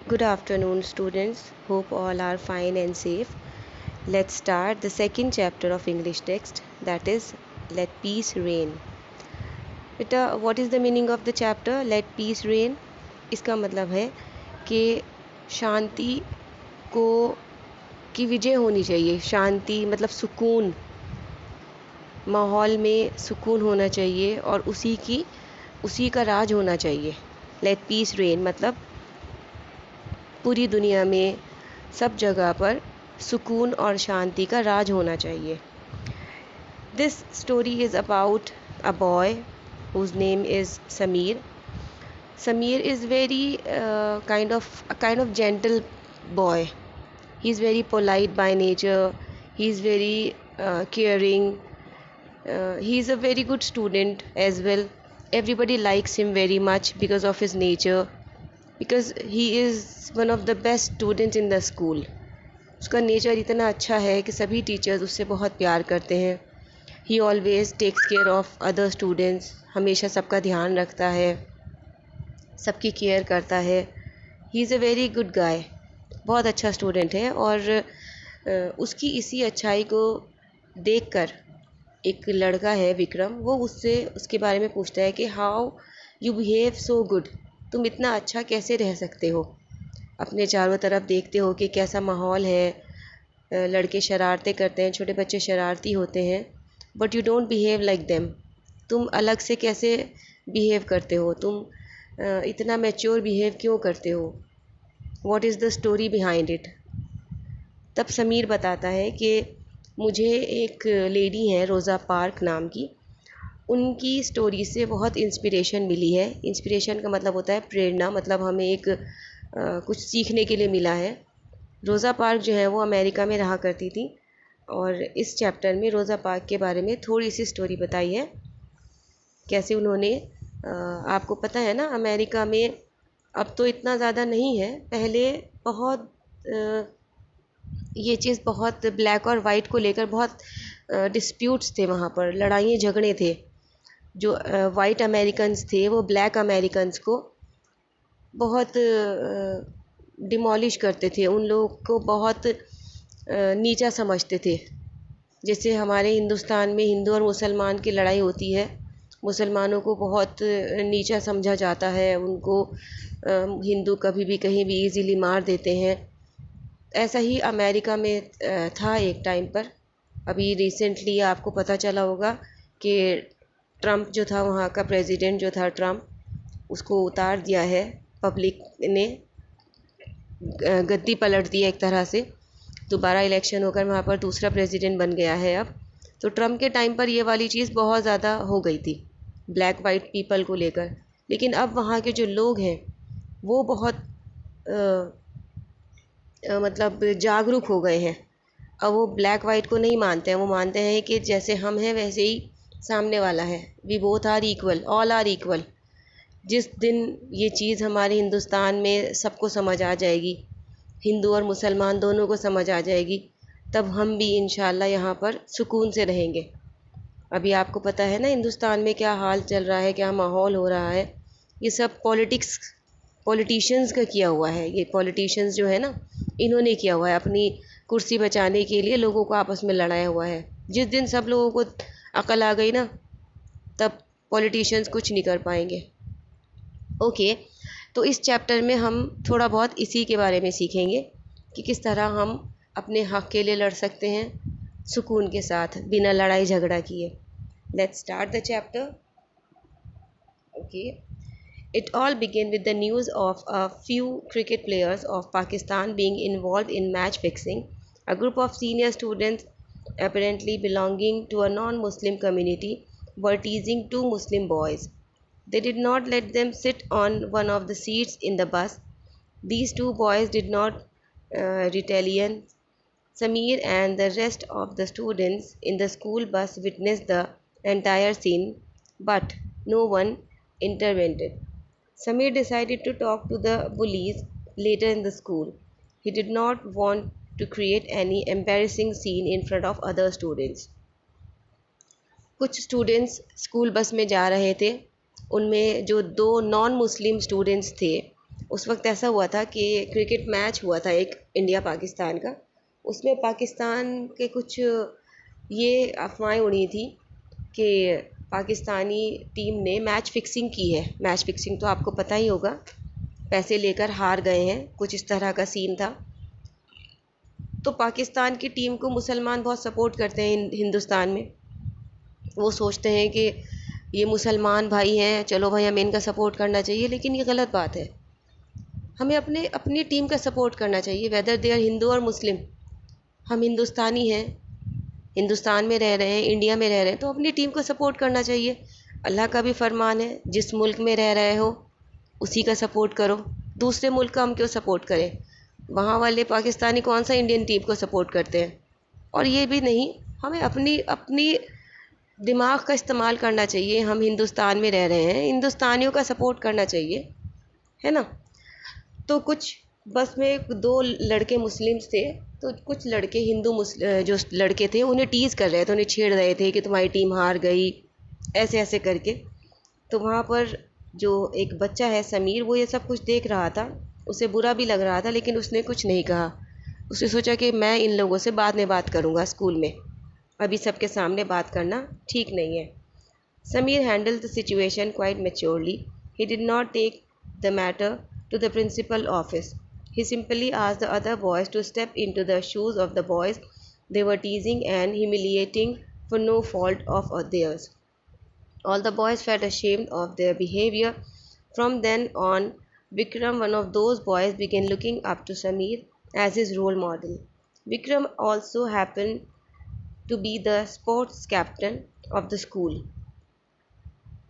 Good afternoon, students. Hope all are fine and safe. Let's start the second chapter of English text, that is, Let Peace Reign. बेटा, what is the meaning of the chapter Let Peace Reign? इसका मतलब है कि शांति को की विजय होनी चाहिए। शांति मतलब सुकून, माहौल में सुकून होना चाहिए और उसी का राज होना चाहिए। लेट पीस रेन मतलब पूरी दुनिया में सब जगह पर सुकून और शांति का राज होना चाहिए। This story is about a boy whose name is Sameer. Sameer is very kind of gentle boy. He's very polite by nature. He's very caring. He's a very good student as well. Everybody likes him very much because of his nature. Because he is one of the best students in the school. उसका nature इतना अच्छा है कि सभी teachers उससे बहुत प्यार करते हैं। He always takes care of other students, हमेशा सबका ध्यान रखता है, सबकी केयर करता है। He is a very good guy, बहुत अच्छा स्टूडेंट है। और उसकी इसी अच्छाई को देखकर एक लड़का है विक्रम, वो उससे उसके बारे में पूछता है कि how you behave so good, तुम इतना अच्छा कैसे रह सकते हो। अपने चारों तरफ देखते हो कि कैसा माहौल है, लड़के शरारतें करते हैं, छोटे बच्चे शरारती होते हैं, but you don't behave like them. तुम अलग से कैसे बिहेव करते हो, तुम इतना मैच्योर बिहेव क्यों करते हो, what is the story behind it. तब समीर बताता है कि मुझे एक लेडी है रोज़ा पार्क नाम की, उनकी स्टोरी से बहुत इंस्पिरेशन मिली है। इंस्पिरेशन का मतलब होता है प्रेरणा, मतलब हमें एक कुछ सीखने के लिए मिला है। रोज़ा पार्क जो है वो अमेरिका में रहा करती थी और इस चैप्टर में रोज़ा पार्क के बारे में थोड़ी सी स्टोरी बताई है। कैसे उन्होंने आपको पता है ना, अमेरिका में अब तो इतना ज़्यादा नहीं है, पहले बहुत ये चीज़ बहुत ब्लैक और वाइट को लेकर बहुत डिस्प्यूट्स थे, वहाँ पर लड़ाइयाँ झगड़े थे। जो वाइट अमेरिकन्स थे वो ब्लैक अमेरिकन्स को बहुत डिमोलिश करते थे, उन लोगों को बहुत नीचा समझते थे। जैसे हमारे हिंदुस्तान में हिंदू और मुसलमान की लड़ाई होती है, मुसलमानों को बहुत नीचा समझा जाता है, उनको हिंदू कभी भी कहीं भी इजीली मार देते हैं। ऐसा ही अमेरिका में था एक टाइम पर। अभी रिसेंटली आपको पता चला होगा कि ट्रंप जो था, वहाँ का प्रेसिडेंट जो था ट्रंप, उसको उतार दिया है, पब्लिक ने गद्दी पलट दी है एक तरह से। दोबारा इलेक्शन होकर वहाँ पर दूसरा प्रेसिडेंट बन गया है अब। तो ट्रंप के टाइम पर ये वाली चीज़ बहुत ज़्यादा हो गई थी ब्लैक वाइट पीपल को लेकर, लेकिन अब वहाँ के जो लोग हैं वो बहुत मतलब जागरूक हो गए हैं। अब वो ब्लैक वाइट को नहीं मानते हैं, वो मानते हैं कि जैसे हम हैं वैसे ही सामने वाला है। We both are equal, all are equal. जिस दिन ये चीज़ हमारे हिंदुस्तान में सबको समझ आ जाएगी, हिंदू और मुसलमान दोनों को समझ आ जाएगी, तब हम भी इंशाल्लाह यहाँ पर सुकून से रहेंगे। अभी आपको पता है ना हिंदुस्तान में क्या हाल चल रहा है, क्या माहौल हो रहा है। ये सब पॉलिटिशियंस का किया हुआ है। ये पॉलिटिशियंस जो है ना, इन्होंने किया हुआ है, अपनी कुर्सी बचाने के लिए लोगों को आपस में लड़ाया हुआ है। जिस दिन सब लोगों को अकल आ गई ना, तब पॉलिटिशियंस कुछ नहीं कर पाएंगे। ओके, तो इस चैप्टर में हम थोड़ा बहुत इसी के बारे में सीखेंगे कि किस तरह हम अपने हक़ के लिए लड़ सकते हैं सुकून के साथ, बिना लड़ाई झगड़ा किए। Let's start the chapter. Okay, it all began with the news of a few cricket players of Pakistan being involved in match fixing. A group of senior students, apparently belonging to a non-Muslim community, were teasing two Muslim boys. They did not let them sit on one of the seats in the bus. These two boys did not retaliate. Sameer and the rest of the students in the school bus witnessed the entire scene, but no one intervened. Sameer decided to talk to the bullies later in the school. He did not want to create any embarrassing scene in front of other students. कुछ students school bus में जा रहे थे, उनमें जो दो non Muslim students थे उस वक्त ऐसा हुआ था कि क्रिकेट मैच हुआ था एक इंडिया पाकिस्तान का। उसमें पाकिस्तान के कुछ ये अफवाहें उड़ी थी कि पाकिस्तानी टीम ने मैच फिक्सिंग की है। मैच फिक्सिंग तो आपको पता ही होगा, पैसे लेकर हार गए हैं, कुछ इस तरह का सीन था। तो पाकिस्तान की टीम को मुसलमान बहुत सपोर्ट करते हैं हिंदुस्तान में। वो सोचते हैं कि ये मुसलमान भाई हैं, चलो भाई हमें इनका सपोर्ट करना चाहिए, लेकिन ये गलत बात है। हमें अपनी टीम का सपोर्ट करना चाहिए, वेदर दे आर हिंदू और मुस्लिम। हम हिंदुस्तानी हैं, हिंदुस्तान में रह रहे हैं, इंडिया में रह रहे हैं, तो अपनी टीम को सपोर्ट करना चाहिए। अल्लाह का भी फरमान है, जिस मुल्क में रह रहे हो उसी का सपोर्ट करो। दूसरे मुल्क का हम क्यों सपोर्ट करें? वहाँ वाले पाकिस्तानी कौन सा इंडियन टीम को सपोर्ट करते हैं? और ये भी नहीं, हमें अपनी अपनी दिमाग का इस्तेमाल करना चाहिए। हम हिंदुस्तान में रह रहे हैं, हिंदुस्तानियों का सपोर्ट करना चाहिए, है ना। तो कुछ बस में दो लड़के मुस्लिम्स थे, तो कुछ लड़के जो लड़के थे उन्हें टीज़ कर रहे थे, उन्हें छेड़ रहे थे कि तुम्हारी टीम हार गई, ऐसे ऐसे करके। तो वहाँ पर जो एक बच्चा है समीर, वो ये सब कुछ देख रहा था, उसे बुरा भी लग रहा था, लेकिन उसने कुछ नहीं कहा। उसने सोचा कि मैं इन लोगों से बाद में बात करूँगा स्कूल में, अभी सबके सामने बात करना ठीक नहीं है। Samir handled the situation quite maturely. He did not take the matter to the principal office. He simply asked the other boys to step into the shoes of the boys they were teasing and humiliating for no fault of theirs. All the boys felt ashamed of their behavior. From then on, Vikram, one of those boys, began looking up to Samir as his role model. Vikram also happened to be the sports captain of the school.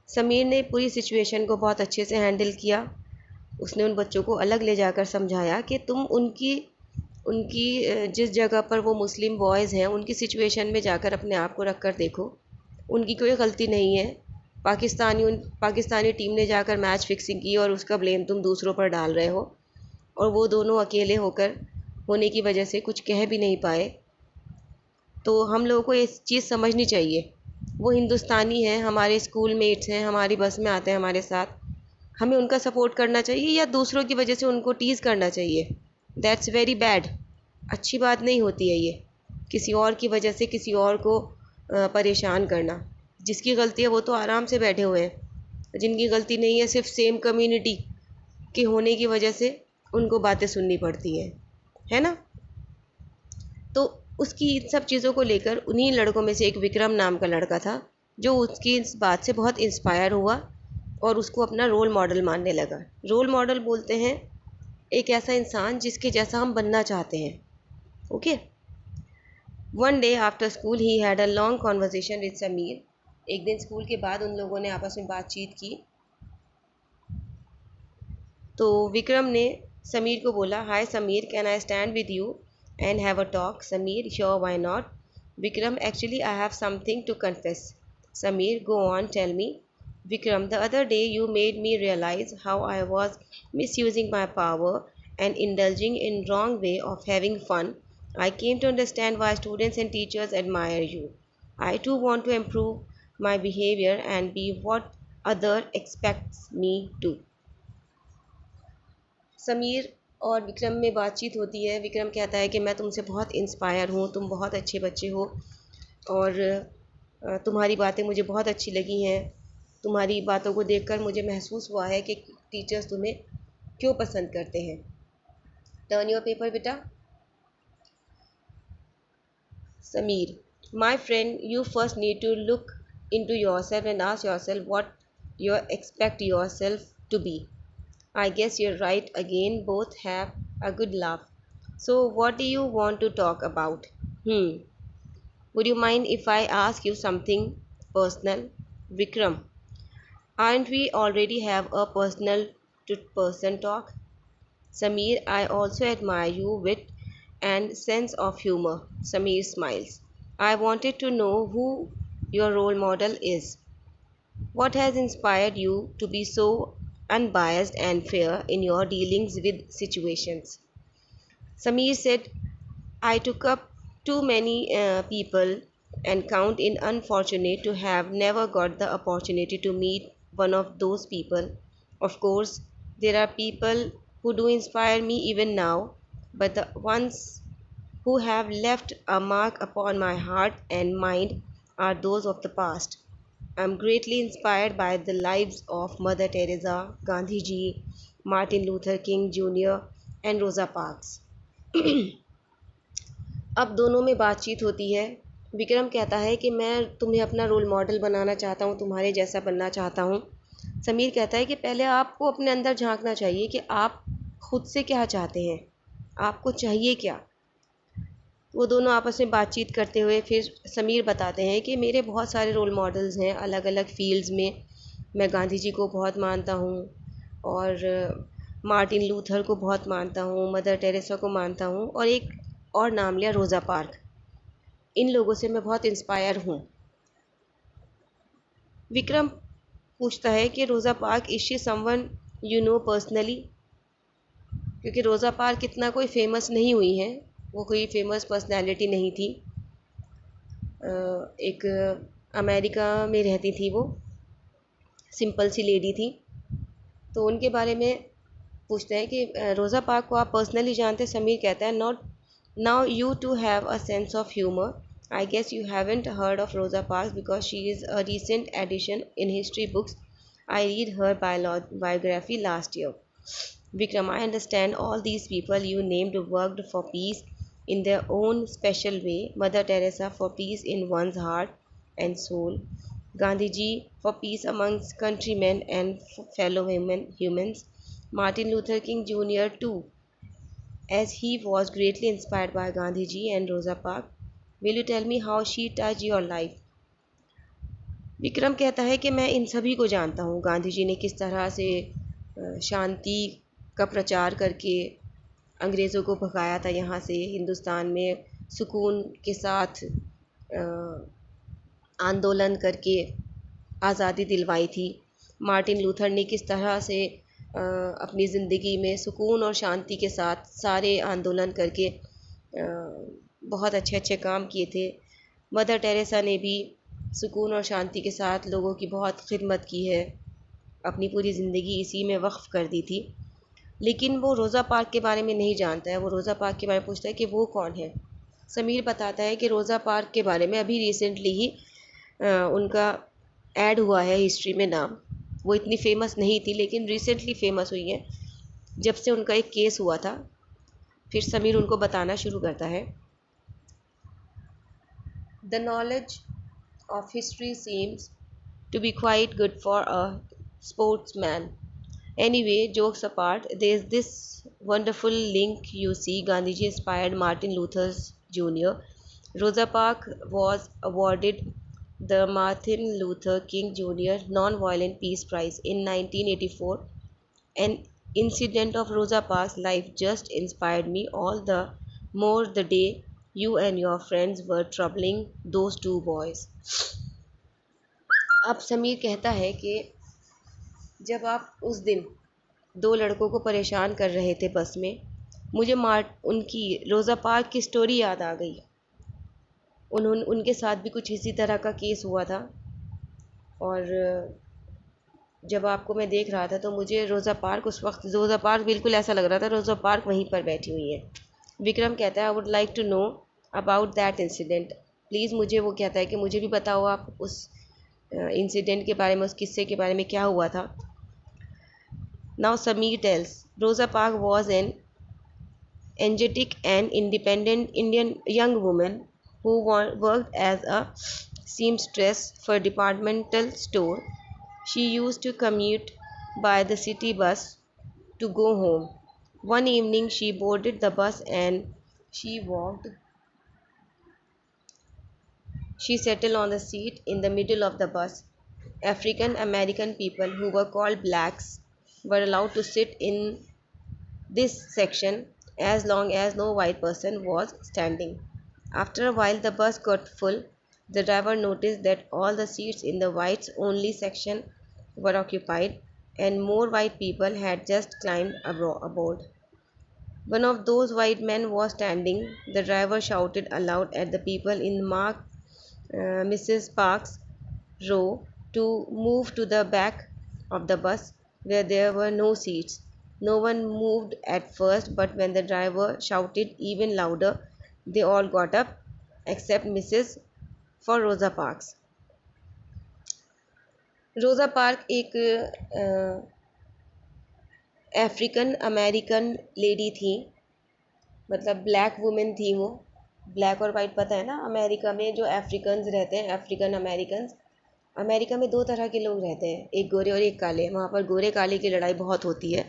Sameer ने पूरी situation को बहुत अच्छे से handle किया। उसने उन बच्चों को अलग ले जाकर समझाया कि तुम उनकी उनकी जिस जगह पर वो मुस्लिम बॉयज़ हैं उनकी सिचुएशन में जाकर अपने आप को रख कर देखो, उनकी कोई गलती नहीं है। पाकिस्तानी टीम ने जाकर मैच फिक्सिंग की और उसका ब्लेम तुम दूसरों पर डाल रहे हो, और वो दोनों अकेले होने की वजह से कुछ कह भी नहीं पाए। तो हम लोगों को ये चीज़ समझनी चाहिए। वो हिंदुस्तानी हैं, हमारे स्कूल मेट्स हैं, हमारी बस में आते हैं हमारे साथ, हमें उनका सपोर्ट करना चाहिए या दूसरों की वजह से उनको टीज़ करना चाहिए? That's very bad. अच्छी बात नहीं होती है ये, किसी और की वजह से किसी और को परेशान करना। जिसकी गलती है वो तो आराम से बैठे हुए हैं, जिनकी गलती नहीं है सिर्फ सेम कम्युनिटी के होने की वजह से उनको बातें सुननी पड़ती हैं, है ना। तो उसकी इन सब चीज़ों को लेकर उन्हीं लड़कों में से एक विक्रम नाम का लड़का था, जो उसकी इस बात से बहुत इंस्पायर हुआ और उसको अपना रोल मॉडल मानने लगा। रोल मॉडल बोलते हैं एक ऐसा इंसान जिसके जैसा हम बनना चाहते हैं। Okay. One day after school he had a long conversation with Sameer. एक दिन स्कूल के बाद उन लोगों ने आपस में बातचीत की। तो विक्रम ने समीर को बोला, hi Sameer, can I stand with you and have a talk? Samir, sure, why not? Vikram, actually I have something to confess. Samir, go on, tell me. Vikram, the other day you made me realize how I was misusing my power and indulging in wrong way of having fun. I came to understand why students and teachers admire you. I too want to improve my behavior and be what other expects me to. Sameer और विक्रम में बातचीत होती है। विक्रम कहता है कि मैं तुमसे बहुत इंस्पायर हूँ, तुम बहुत अच्छे बच्चे हो और तुम्हारी बातें मुझे बहुत अच्छी लगी हैं। तुम्हारी बातों को देखकर मुझे महसूस हुआ है कि टीचर्स तुम्हें क्यों पसंद करते हैं। टर्न योर पेपर बेटा। Sameer, my friend, you first need to look into yourself and ask yourself what you expect yourself to be. I guess you're right again. Both have a good laugh. So, what do you want to talk about? Would you mind if I ask you something personal? Vikram, aren't we already have a personal to person talk? Samir, I also admire your wit and sense of humor. Samir smiles. I wanted to know who your role model is. What has inspired you to be so unbiased and fair in your dealings with situations? Samir said, I took up too many people and count it unfortunate to have never got the opportunity to meet one of those people. Of course, there are people who do inspire me even now, but the ones who have left a mark upon my heart and mind are those of the past. I am greatly inspired by the lives of Mother Teresa, Gandhi ji, Martin Luther King Jr., and Rosa Parks. अब दोनों में बातचीत होती है। विक्रम कहता है कि मैं तुम्हें अपना रोल मॉडल बनाना चाहता हूँ, तुम्हारे जैसा बनना चाहता हूँ। समीर कहता है कि पहले आपको अपने अंदर झांकना चाहिए कि आप खुद से क्या चाहते हैं, आपको चाहिए क्या। वो दोनों आपस में बातचीत करते हुए फिर समीर बताते हैं कि मेरे बहुत सारे रोल मॉडल्स हैं अलग अलग फील्ड्स में। मैं गांधी जी को बहुत मानता हूँ और मार्टिन लूथर को बहुत मानता हूँ, मदर टेरेसा को मानता हूँ, और एक और नाम लिया रोज़ा पार्क। इन लोगों से मैं बहुत इंस्पायर हूँ। विक्रम पूछता है कि रोज़ा park is she someone you know personally, क्योंकि रोज़ा पार्क इतना कोई फेमस नहीं हुई है, वो कोई फेमस पर्सनैलिटी नहीं थी। एक अमेरिका में रहती थी, वो सिंपल सी लेडी थी। तो उनके बारे में पूछते हैं कि रोज़ा पार्क को आप पर्सनली जानते हैं। समीर कहता है not now you too have a sense of humour, I guess you haven't heard of Rosa Park because she is a recent addition in history books, I read her biography last year. Vikram, I understand all these people you named worked for peace in their own special way. Mother Teresa for peace in one's heart and soul. Gandhiji for peace amongst countrymen and fellow humans. Martin Luther King Jr. too, as he was greatly inspired by Gandhiji and Rosa Parks. Will you tell me how she touched your life? Vikram कहता है कि मैं इन सभी को जानता हूँ। गांधी जी ने किस तरह से शांति का प्रचार करके अंग्रेज़ों को भगाया था यहाँ से, हिंदुस्तान में सुकून के साथ आंदोलन करके आज़ादी दिलवाई थी। मार्टिन लूथर ने किस तरह से अपनी ज़िंदगी में सुकून और शांति के साथ सारे आंदोलन करके बहुत अच्छे अच्छे काम किए थे। मदर टेरेसा ने भी सुकून और शांति के साथ लोगों की बहुत खिदमत की है, अपनी पूरी ज़िंदगी इसी में वक्फ़ कर दी थी। लेकिन वो रोज़ा पार्क के बारे में नहीं जानता है। वो रोज़ा पार्क के बारे में पूछता है कि वो कौन है। समीर बताता है कि रोज़ा पार्क के बारे में अभी रिसेंटली ही उनका ऐड हुआ है हिस्ट्री में नाम। वो इतनी फेमस नहीं थी लेकिन रिसेंटली फेमस हुई है जब से उनका एक केस हुआ था। फिर समीर उनको बताना शुरू करता है। The knowledge of history seems to be quite good for a sportsman. Anyway, jokes apart, there's this wonderful link you see. Gandhiji inspired Martin Luther Jr. Rosa Parks was awarded the Martin Luther King Jr. Non-Violent Peace Prize in 1984. An incident of Rosa Parks' life just inspired me all the more the day you and your friends were troubling those two boys. अब समीर कहता है कि जब आप उस दिन दो लड़कों को परेशान कर रहे थे बस में, मुझे उनकी रोज़ा पार्क की स्टोरी याद आ गई। उनके साथ भी कुछ इसी तरह का केस हुआ था और जब आपको मैं देख रहा था तो मुझे रोज़ा पार्क, उस वक्त रोज़ा पार्क बिल्कुल ऐसा लग रहा था रोज़ा पार्क वहीं पर बैठी हुई है। विक्रम कहता है I would like to know about that incident, please. मुझे वो कहता है कि मुझे भी बताओ आप उस इंसिडेंट के बारे में, उस किस्से के बारे में क्या हुआ था। Now Sameer tells, Rosa Parks was an energetic and independent Indian young woman who worked as a seamstress for a departmental store. She used to commute by the city bus to go home. One evening she boarded the bus and she settled on the seat in the middle of the bus. African American people who were called blacks were allowed to sit in this section as long as no white person was standing. After a while, the bus got full. The driver noticed that all the seats in the whites only section were occupied and more white people had just climbed aboard. One of those white men was standing. The driver shouted aloud at the people in Mrs. Parks' row to move to the back of the bus where there were no seats. No one moved at first, but when the driver shouted even louder, they all got up except Mrs. for Rosa Parks. रोज़ा park एक African American lady थी, मतलब black women थी वो। Black और white पता है ना, अमेरिका में जो अफ्रीकन्स रहते हैं, अफ्रीकन अमेरिकन्स, अमेरिका में दो तरह के लोग रहते हैं, एक गोरे और एक काले। वहाँ पर गोरे काले की लड़ाई बहुत होती है।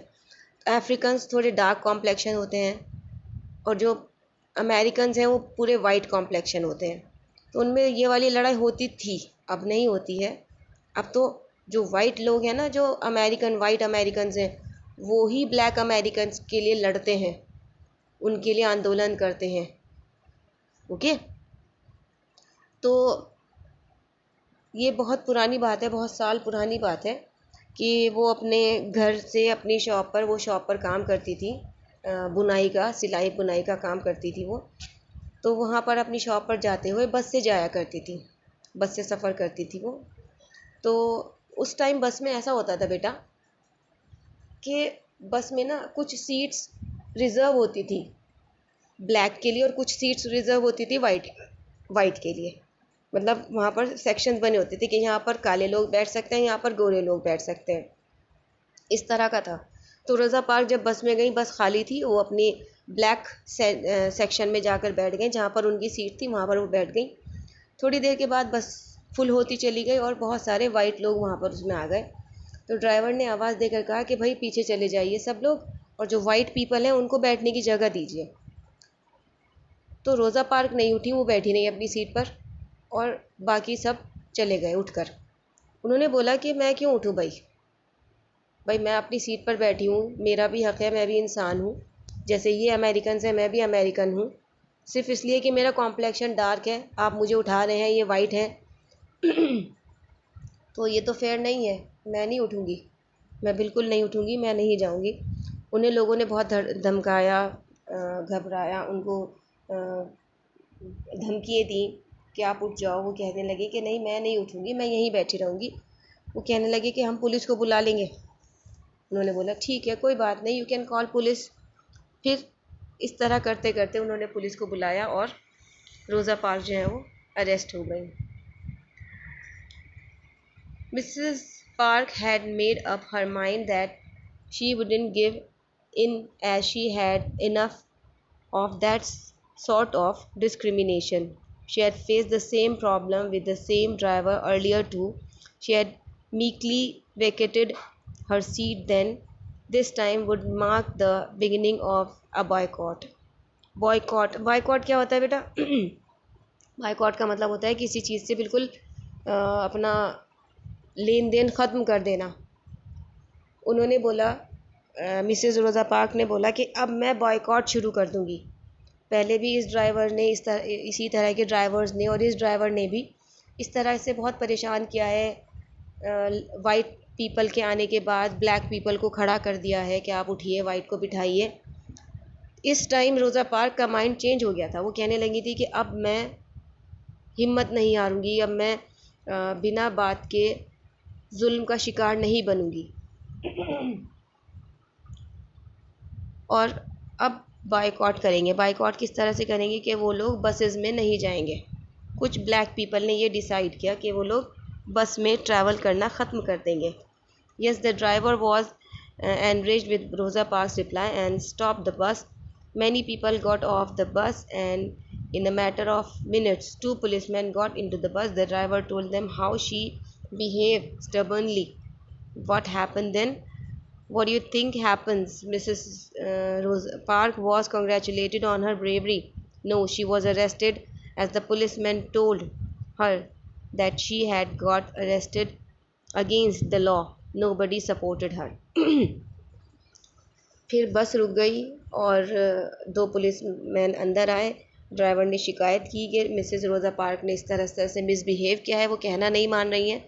अफ्रीकन्स थोड़े डार्क कॉम्प्लेक्शन होते हैं और जो अमेरिकन्स हैं वो पूरे वाइट कॉम्प्लेक्शन होते हैं। तो उनमें ये वाली लड़ाई होती थी, अब नहीं होती है। अब तो जो वाइट लोग हैं ना, जो अमेरिकन वाइट अमेरिकन्स हैं, वो ही ब्लैक अमेरिकन्स के लिए लड़ते हैं, उनके लिए आंदोलन करते हैं। ओके, तो ये बहुत पुरानी बात है, बहुत साल पुरानी बात है कि वो अपने घर से अपनी शॉप पर, वो शॉप पर काम करती थी, बुनाई का, सिलाई बुनाई का काम करती थी वो। तो वहाँ पर अपनी शॉप पर जाते हुए बस से जाया करती थी, बस से सफ़र करती थी वो। तो उस टाइम बस में ऐसा होता था बेटा कि बस में ना कुछ सीट्स रिज़र्व होती थी ब्लैक के लिए और कुछ सीट्स रिज़र्व होती थी वाइट के लिए। मतलब वहाँ पर सेक्शंस बने होते थे कि यहाँ पर काले लोग बैठ सकते हैं, यहाँ पर गोरे लोग बैठ सकते हैं, इस तरह का था। तो रोज़ा पार्क जब बस में गई, बस खाली थी, वो अपनी ब्लैक सेक्शन में जाकर बैठ गई, जहाँ पर उनकी सीट थी वहाँ पर वो बैठ गई। थोड़ी देर के बाद बस फुल होती चली गई और बहुत सारे वाइट लोग वहाँ पर उसमें आ गए। तो ड्राइवर ने आवाज़ देकर कहा कि भाई पीछे चले जाइए सब लोग, और जो वाइट पीपल हैं उनको बैठने की जगह दीजिए। तो रोज़ा पार्क नहीं उठी, वो बैठी नहीं अपनी सीट पर, और बाकी सब चले गए उठकर। उन्होंने बोला कि मैं क्यों उठूँ भाई मैं अपनी सीट पर बैठी हूँ, मेरा भी हक़ है, मैं भी इंसान हूँ, जैसे ये अमेरिकन है मैं भी अमेरिकन हूँ। सिर्फ इसलिए कि मेरा कॉम्प्लेक्शन डार्क है आप मुझे उठा रहे हैं, ये वाइट है तो ये तो फेयर नहीं है, मैं नहीं उठूँगी, मैं बिल्कुल नहीं उठूँगी, मैं नहीं जाऊँगी। उन्हें लोगों ने बहुत धमकाया, घबराया, उनको धमकियाँ दी कि आप उठ जाओ। वो कहने लगे कि नहीं मैं नहीं उठूँगी, मैं यहीं बैठी रहूँगी। वो कहने लगे कि हम पुलिस को बुला लेंगे। उन्होंने बोला ठीक है कोई बात नहीं, यू कैन कॉल पुलिस। फिर इस तरह करते करते उन्होंने पुलिस को बुलाया और रोज़ा पार्क जो है वो अरेस्ट हो गई। Mrs park had made up her mind that she wouldn't give in as she had enough of that sort of discrimination. She had faced the same problem with the same driver earlier too. She had meekly vacated her seat then. This time would mark the beginning of a boycott. Boycott क्या होता है बेटा? Boycott का मतलब होता है किसी चीज़ से बिल्कुल अपना लेन देन ख़त्म कर देना। उन्होंने बोला, मिसेस रोज़ा पार्क ने बोला कि अब मैं बॉयकॉट शुरू कर दूंगी। पहले भी इस ड्राइवर ने इसी तरह के ड्राइवर्स ने और इस ड्राइवर ने भी इस तरह से बहुत परेशान किया है। वाइट पीपल के आने के बाद ब्लैक पीपल को खड़ा कर दिया है कि आप उठिए, वाइट को बिठाइए। इस टाइम रोज़ा पार्क का माइंड चेंज हो गया था। वो कहने लगी थी कि अब मैं हिम्मत नहीं हारूंगी, अब मैं बिना बात के जुल्म का शिकार नहीं बनूंगी और अब बाइकआउट करेंगे। बाइकआउट किस तरह से करेंगे कि वो लोग बसेस में नहीं जाएंगे। कुछ ब्लैक पीपल ने ये डिसाइड किया कि वो लोग बस में ट्रैवल करना ख़त्म कर देंगे। Yes, the driver was enraged with Rosa Parks' reply and stopped the bus. Many people got off the bus and in a matter of minutes 2 policemen got into the bus. The driver told them how she behaved stubbornly. What happened then? What do you think happens? Mrs. Rosa Park was congratulated on her bravery. No, she was arrested as the policeman told her that she had got arrested against the law. Nobody supported her. फिर बस रुक गई और 2 policeman अंदर आए। Driver ने शिकायत की कि मिसेस रोज़ा पार्क ने इस तरह से मिसबिहेव किया है, वो कहना नहीं मान रही हैं।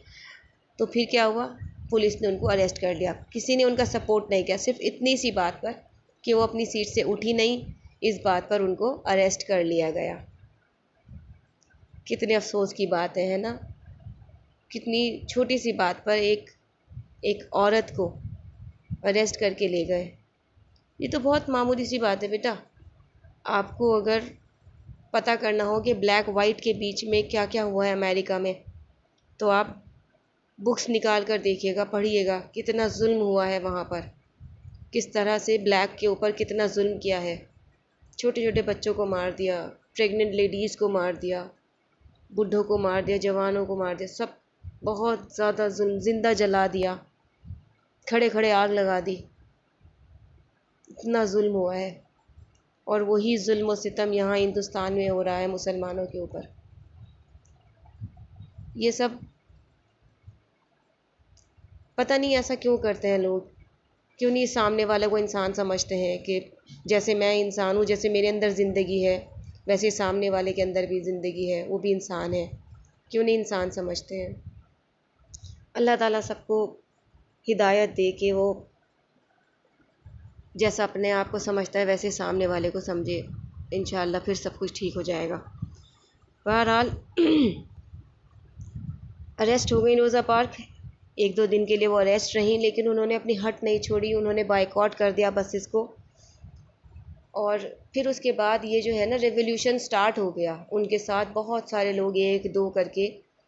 तो फिर क्या हुआ, पुलिस ने उनको अरेस्ट कर लिया। किसी ने उनका सपोर्ट नहीं किया, सिर्फ इतनी सी बात पर कि वो अपनी सीट से उठी नहीं, इस बात पर उनको अरेस्ट कर लिया गया। कितने अफसोस की बात है ना? कितनी छोटी सी बात पर एक औरत को अरेस्ट करके ले गए। ये तो बहुत मामूली सी बात है बेटा। आपको अगर पता करना हो कि ब्लैक वाइट के बीच में क्या क्या हुआ है अमेरिका में, तो आप बुक्स निकाल कर देखिएगा, पढ़िएगा कितना जुल्म हुआ है वहाँ पर, किस तरह से ब्लैक के ऊपर कितना जुल्म किया है। छोटे छोटे बच्चों को मार दिया, प्रेग्नेंट लेडीज़ को मार दिया, बूढ़ों को मार दिया, जवानों को मार दिया, सब बहुत ज़्यादा जुल्म, जिंदा जला दिया, खड़े खड़े आग लगा दी। इतना जुल्म हुआ है, और वही जुल्म और सितम यहाँ हिंदुस्तान में हो रहा है मुसलमानों के ऊपर। ये सब पता नहीं ऐसा क्यों करते हैं लोग। क्यों नहीं सामने वाले को इंसान समझते हैं कि जैसे मैं इंसान हूँ, जैसे मेरे अंदर ज़िंदगी है, वैसे सामने वाले के अंदर भी ज़िंदगी है, वो भी इंसान है। क्यों नहीं इंसान समझते हैं। अल्लाह ताला सबको हिदायत दे कि वो जैसा अपने आप को समझता है वैसे सामने वाले को समझे। इंशाअल्लाह फिर सब कुछ ठीक हो जाएगा। बहरहाल अरेस्ट हो गई रोज़ा पार्क। 1-2 दिन के लिए वो अरेस्ट रहीं, लेकिन उन्होंने अपनी हट नहीं छोड़ी। उन्होंने बाइकआउट कर दिया बसेस को, और फिर उसके बाद ये जो है ना रेवोल्यूशन स्टार्ट हो गया। उनके साथ बहुत सारे लोग एक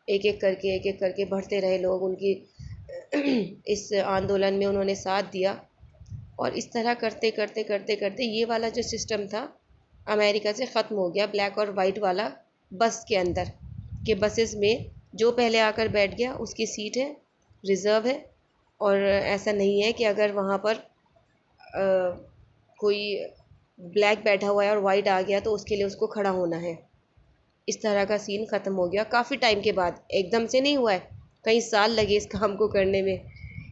एक करके बढ़ते रहे लोग उनकी इस आंदोलन में उन्होंने साथ दिया। और इस तरह करते करते करते करते ये वाला जो सिस्टम था अमेरिका से ख़त्म हो गया, ब्लैक और वाइट वाला बस के अंदर के बसेस में जो पहले आकर बैठ गया उसकी सीट है, रिज़र्व है। और ऐसा नहीं है कि अगर वहाँ पर कोई ब्लैक बैठा हुआ है और वाइट आ गया तो उसके लिए उसको खड़ा होना है। इस तरह का सीन ख़त्म हो गया काफ़ी टाइम के बाद। एकदम से नहीं हुआ है, कई साल लगे इस काम को करने में।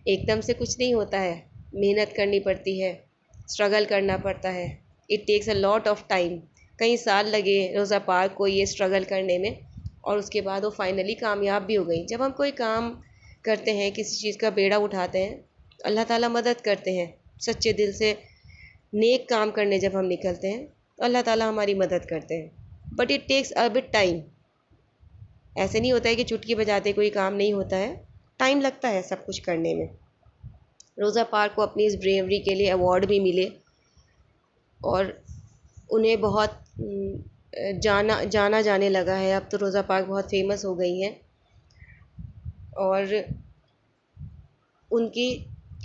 एकदम से कुछ नहीं होता है, मेहनत करनी पड़ती है, स्ट्रगल करना पड़ता है। It takes a lot of time. कई साल लगे रोज़ा पार्क को ये स्ट्रगल करने में, और उसके बाद वो फाइनली कामयाब भी हो गई। जब हम कोई काम करते हैं, किसी चीज़ का बेड़ा उठाते हैं, अल्लाह ताला मदद करते हैं। सच्चे दिल से नेक काम करने जब हम निकलते हैं तो अल्लाह ताला हमारी मदद करते हैं, but it takes a bit time. ऐसे नहीं होता है कि चुटकी बजाते कोई काम नहीं होता है, टाइम लगता है सब कुछ करने में। रोज़ा पार्क को अपनी इस ब्रेवरी के लिए अवार्ड भी मिले, और उन्हें बहुत जाना जाने लगा है। अब तो रोज़ा पार्क बहुत फेमस हो गई हैं, और उनकी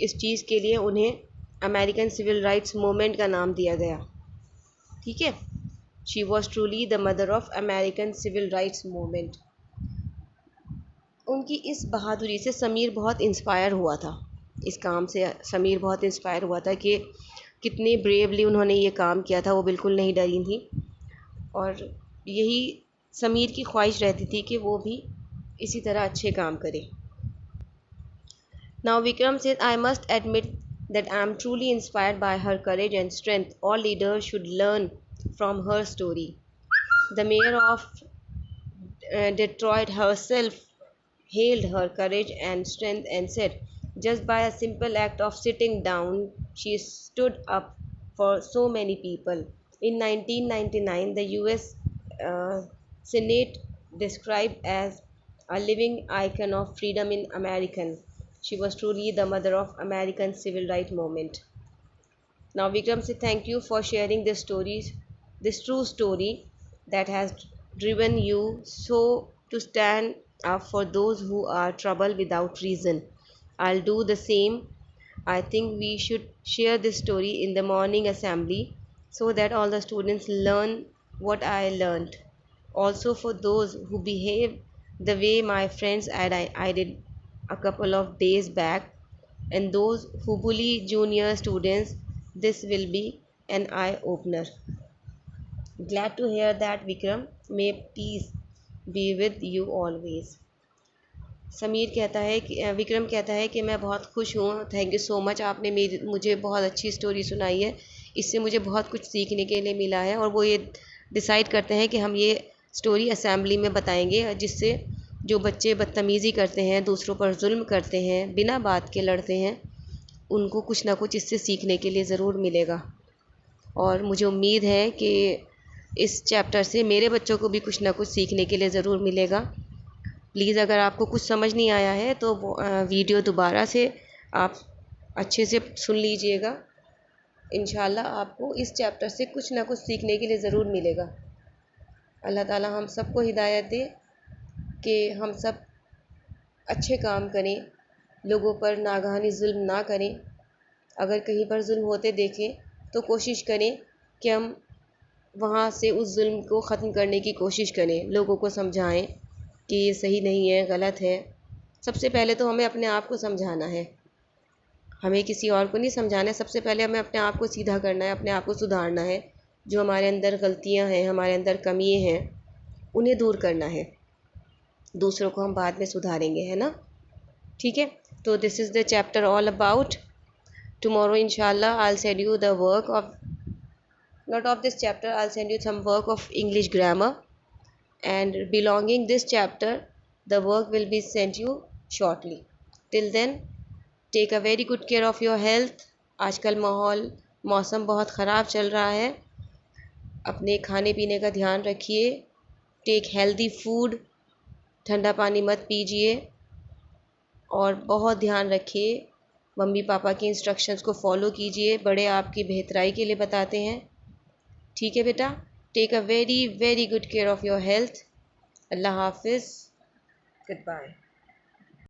इस चीज़ के लिए उन्हें अमेरिकन सिविल राइट्स मूवमेंट का नाम दिया गया। ठीक है, she was truly the mother of American civil rights movement. उनकी इस बहादुरी से समीर बहुत इंस्पायर हुआ था। इस काम से समीर बहुत इंस्पायर हुआ था कि कितने ब्रेवली उन्होंने ये काम किया था। वो बिल्कुल नहीं डरी थी, और यही समीर की ख्वाहिश रहती थी कि वो भी इसी तरह अच्छे काम करे। Now Vikram said, I must admit that I am truly inspired by her courage and strength. All leaders should learn from her story. The mayor of Detroit herself hailed her courage and strength and said, just by a simple act of sitting down, she stood up for so many people. In 1999, the US Senate described as a living icon of freedom in American. She was truly the mother of American civil rights movement. Now Vikram said, thank you for sharing this story, this true story that has driven you so to stand up for those who are troubled without reason. I'll do the same. I think we should share this story in the morning assembly so that all the students learn what I learned. Also for those who behave the way my friends and I did a couple of days back, and those who bully junior students, this will be an eye opener. Glad to hear that Vikram. May peace be with you always. Sameer कहता है कि विक्रम कहता है कि मैं बहुत खुश हूँ, थैंक यू सो मच, आपने मुझे बहुत अच्छी स्टोरी सुनाई है, इससे मुझे बहुत कुछ सीखने के लिए मिला है। और वो ये डिसाइड करते हैं कि हम ये स्टोरी असेंबली में बताएंगे, जिससे जो बच्चे बदतमीज़ी करते हैं, दूसरों पर जुल्म करते हैं, बिना बात के लड़ते हैं, उनको कुछ ना कुछ इससे सीखने के लिए ज़रूर मिलेगा। और मुझे उम्मीद है कि इस चैप्टर से मेरे बच्चों को भी कुछ ना कुछ सीखने के लिए ज़रूर मिलेगा। प्लीज़ अगर आपको कुछ समझ नहीं आया है तो वीडियो दोबारा से आप अच्छे से सुन लीजिएगा, इंशाल्लाह आपको इस चैप्टर से कुछ ना कुछ सीखने के लिए ज़रूर मिलेगा। अल्लाह ताला हम सबको हिदायत दे कि हम सब अच्छे काम करें, लोगों पर नागहानी जुल्म ना करें। अगर कहीं पर जुल्म होते देखें तो कोशिश करें कि हम वहाँ से उस जुल्म को ख़त्म करने की कोशिश करें, लोगों को समझाएं कि ये सही नहीं है, गलत है। सबसे पहले तो हमें अपने आप को समझाना है, हमें किसी और को नहीं समझाना है। सबसे पहले हमें अपने आप को सीधा करना है, अपने आप को सुधारना है। जो हमारे अंदर गलतियाँ हैं, हमारे अंदर कमियाँ हैं, उन्हें दूर करना है। दूसरों को हम बाद में सुधारेंगे, है ना। ठीक है, तो this is the chapter all about. Tomorrow इंशाल्लाह I'll send you the work of, not of this chapter, I'll send you some work of English grammar, and belonging this chapter the work will be sent you shortly. Till then take a very good care of your health. आजकल मौसम बहुत ख़राब चल रहा है, अपने खाने पीने का ध्यान रखिए। टेक हेल्दी फूड, ठंडा पानी मत पीजिए, और बहुत ध्यान रखिए। मम्मी पापा के इंस्ट्रक्शंस को फॉलो कीजिए, बड़े आपकी बेहतराई के लिए बताते हैं। ठीक है बेटा, take a very very good care of your health. अल्लाह हाफिज़, गुड बाय।